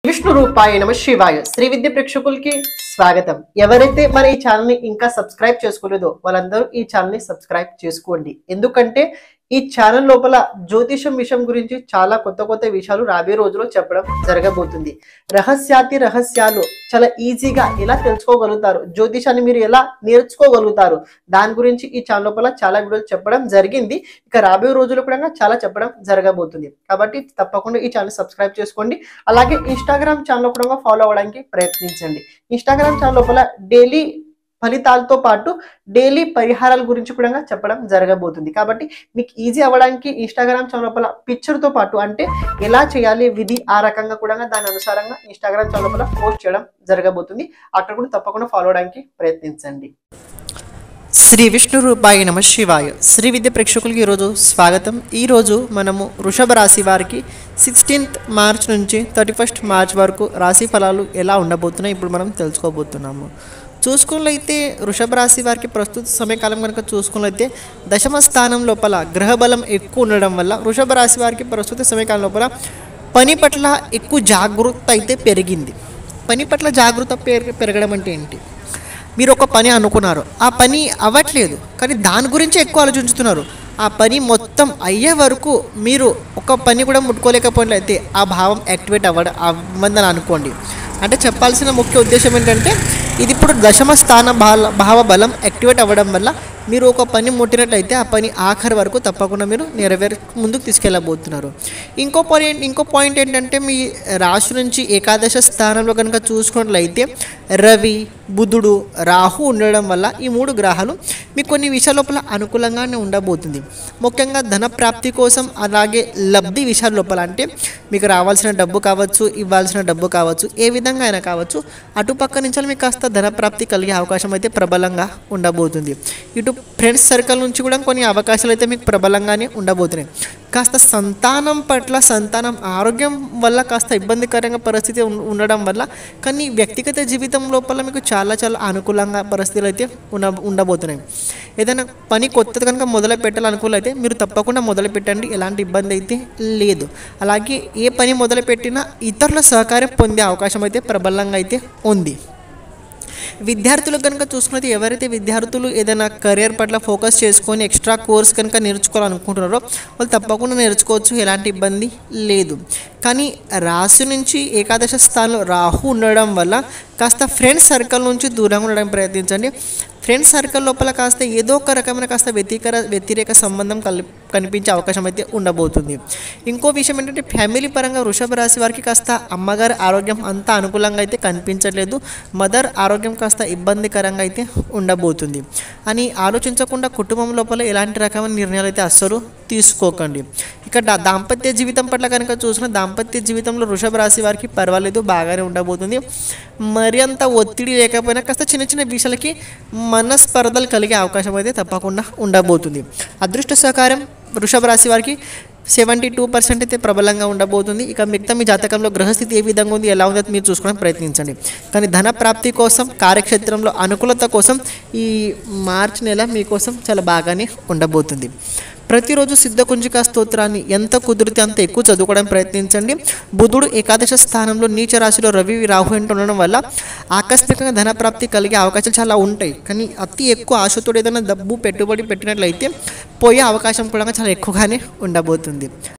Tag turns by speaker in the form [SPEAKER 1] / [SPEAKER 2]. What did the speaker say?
[SPEAKER 1] విష్ణు రూపాయ నమ శివాయ శ్రీ విద్య ప్రేక్షకులకి స్వాగతం. ఎవరైతే మన ఈ ఛానల్ ని ఇంకా సబ్స్క్రైబ్ చేసుకోలేదో వాళ్ళందరూ ఈ ఛానల్ ని సబ్స్క్రైబ్ చేసుకోండి. ఎందుకంటే ఈ ఛానల్ లోపల జ్యోతిషం విషయం గురించి చాలా కొత్త విషయాలు రాబోయే రోజుల్లో చెప్పడం జరగబోతుంది. రహస్యాలు చాలా ఈజీగా ఎలా తెలుసుకోగలుగుతారు, జ్యోతిషాన్ని మీరు ఎలా నేర్చుకోగలుగుతారు, దాని గురించి ఈ ఛానల్ లోపల చాలా వీడియోలు చెప్పడం జరిగింది. ఇక రాబోయే రోజుల్లో కూడా చాలా చెప్పడం జరగబోతుంది. కాబట్టి తప్పకుండా ఈ ఛానల్ సబ్స్క్రైబ్ చేసుకోండి. అలాగే ఇన్స్టాగ్రామ్ ఛానల్ కూడా ఫాలో అవ్వడానికి ప్రయత్నించండి. ఇన్స్టాగ్రామ్ ఛానల్ లోపల డైలీ ఫలితాలతో పాటు డైలీ పరిహారాల గురించి కూడా చెప్పడం జరగబోతుంది. కాబట్టి మీకు ఈజీ అవ్వడానికి ఇన్స్టాగ్రామ్ ఛానల్ లోపల పిక్చర్తో పాటు అంటే ఎలా చేయాలి విధి ఆ రకంగా కూడా దాని అనుసారంగా ఇన్స్టాగ్రామ్ ఛానల్ లోపల పోస్ట్ చేయడం జరగబోతుంది. అక్కడ కూడా తప్పకుండా ఫాలో అవడానికి ప్రయత్నించండి. శ్రీ విష్ణు రూపాయ నమ శివాయ శ్రీ విద్య ప్రేక్షకులకి ఈరోజు స్వాగతం. ఈరోజు మనము వృషభ రాశి వారికి 16th మార్చ్ నుంచి 31st మార్చ్ వరకు రాశి ఫలాలు ఎలా ఉండబోతున్నాయి ఇప్పుడు మనం తెలుసుకోబోతున్నాము. చూసుకున్నట్లయితే వృషభ రాశి వారికి ప్రస్తుత సమయకాలం కనుక చూసుకున్నట్లయితే దశమ స్థానం లోపల గ్రహబలం ఎక్కువ ఉండడం వల్ల వృషభ రాశి వారికి ప్రస్తుత సమయకాలం లోపల పని పట్ల ఎక్కువ జాగృత అయితే పెరిగింది. పని పట్ల జాగృత పెరగడం అంటే ఏంటి? మీరు ఒక పని అనుకున్నారు, ఆ పని అవ్వట్లేదు, కానీ దాని గురించి ఎక్కువ ఆలోచించుతున్నారు. ఆ పని మొత్తం అయ్యే వరకు మీరు ఒక పని కూడా ముట్టుకోలేకపోయినట్లయితే ఆ భావం యాక్టివేట్ అవ్వదని అనుకోండి. అంటే చెప్పాల్సిన ముఖ్య ఉద్దేశం ఏంటంటే ఇది ఇప్పుడు దశమ స్థాన భావ బలం యాక్టివేట్ అవ్వడం వల్ల మీరు ఒక పని ముట్టినట్లయితే ఆ పని ఆఖరి వరకు తప్పకుండా మీరు ముందుకు తీసుకెళ్ళబోతున్నారు. ఇంకో పాయింట్ ఏంటంటే మీ రాశి నుంచి ఏకాదశ స్థానంలో కనుక చూసుకున్నట్లయితే రవి, బుధుడు, రాహు ఉండడం వల్ల ఈ 3 గ్రహాలు మీకు కొన్ని విషయాల లోపల అనుకూలంగానే ఉండబోతుంది. ముఖ్యంగా ధన ప్రాప్తి కోసం అలాగే లబ్ధి విషయాల లోపల అంటే మీకు రావాల్సిన డబ్బు కావచ్చు, ఇవ్వాల్సిన డబ్బు కావచ్చు, ఏ విధంగా అయినా కావచ్చు, అటుపక్క నుంచి మీకు కాస్త ధన ప్రాప్తి కలిగే అవకాశం అయితే ప్రబలంగా ఉండబోతుంది. ఇటు ఫ్రెండ్స్ సర్కిల్ నుంచి కూడా కొన్ని అవకాశాలు అయితే మీకు ప్రబలంగానే ఉండబోతున్నాయి. కాస్త సంతానం ఆరోగ్యం వల్ల కాస్త ఇబ్బందికరంగా పరిస్థితి ఉండడం వల్ల కానీ వ్యక్తిగత జీవితం లోపల మీకు చాలా అనుకూలంగా పరిస్థితులు అయితే ఉండబోతున్నాయి. ఏదైనా పని కొత్తది కనుక మొదలు పెట్టాలనుకూలైతే మీరు తప్పకుండా మొదలు పెట్టండి, ఎలాంటి ఇబ్బంది అయితే లేదు. అలాగే ఏ పని మొదలు పెట్టినా ఇతరుల సహకారం పొందే అవకాశం అయితే ప్రబలంగా అయితే ఉంది. విద్యార్థులకు కనుక చూసుకున్నది ఎవరైతే విద్యార్థులు ఏదైనా కెరియర్ పట్ల ఫోకస్ చేసుకొని ఎక్స్ట్రా కోర్స్ కనుక నేర్చుకోవాలనుకుంటున్నారో వాళ్ళు తప్పకుండా నేర్చుకోవచ్చు, ఎలాంటి ఇబ్బంది లేదు. కానీ రాశి నుంచి ఏకాదశ స్థానంలో రాహు ఉండడం వల్ల కాస్త ఫ్రెండ్స్ సర్కిల్ నుంచి దూరంగా ఉండడానికి ప్రయత్నించండి. ఫ్రెండ్స్ సర్కిల్ లోపల కాస్త ఏదో ఒక రకమైన కాస్త వ్యతిరేక సంబంధం కనిపించే అవకాశం అయితే ఉండబోతుంది. ఇంకో విషయం ఏంటంటే ఫ్యామిలీ పరంగా వృషభ రాశి వారికి కాస్త అమ్మగారి ఆరోగ్యం అంత అనుకూలంగా అయితే కనిపించట్లేదు, మదర్ ఆరోగ్యం కాస్త ఇబ్బందికరంగా అయితే ఉండబోతుంది అని ఆలోచించకుండా కుటుంబం లోపల ఎలాంటి రకమైన నిర్ణయాలు అయితే అస్సలు తీసుకోకండి. ఇక దాంపత్య జీవితం పట్ల కనుక చూసిన దాంపత్య జీవితంలో వృషభ రాశి వారికి పర్వాలేదు, బాగానే ఉండబోతుంది. మరి అంత ఒత్తిడి లేకపోయినా కాస్త చిన్న విషయాలకి మనస్పర్ధలు కలిగే అవకాశం అయితే తప్పకుండా ఉండబోతుంది. అదృష్ట సహకారం వృషభ రాశి వారికి 72% అయితే ప్రబలంగా ఉండబోతుంది. ఇక మిగతా మీ జాతకంలో గ్రహస్థితి ఏ విధంగా ఉంది, ఎలా ఉందో మీరు చూసుకోవడానికి ప్రయత్నించండి. కానీ ధన ప్రాప్తి కోసం, కార్యక్షేత్రంలో అనుకూలత కోసం ఈ మార్చి నెల మీకోసం చాలా బాగానే ఉండబోతుంది. ప్రతిరోజు సిద్ధకుంజికా స్తోత్రాన్ని ఎంత కుదిరితే అంత ఎక్కువ చదువుకోవడానికి ప్రయత్నించండి. బుధుడు ఏకాదశ స్థానంలో నీచ రాశిలో రవి, రాహు ఉండడం వల్ల ఆకస్మికంగా ధన ప్రాప్తి కలిగే అవకాశాలు చాలా ఉంటాయి. కానీ అతి ఎక్కువ ఆశతో ఏదైనా డబ్బు పెట్టుబడి పెట్టినట్లయితే పోయే అవకాశం కూడా చాలా ఎక్కువగానే ఉండబోతుంది.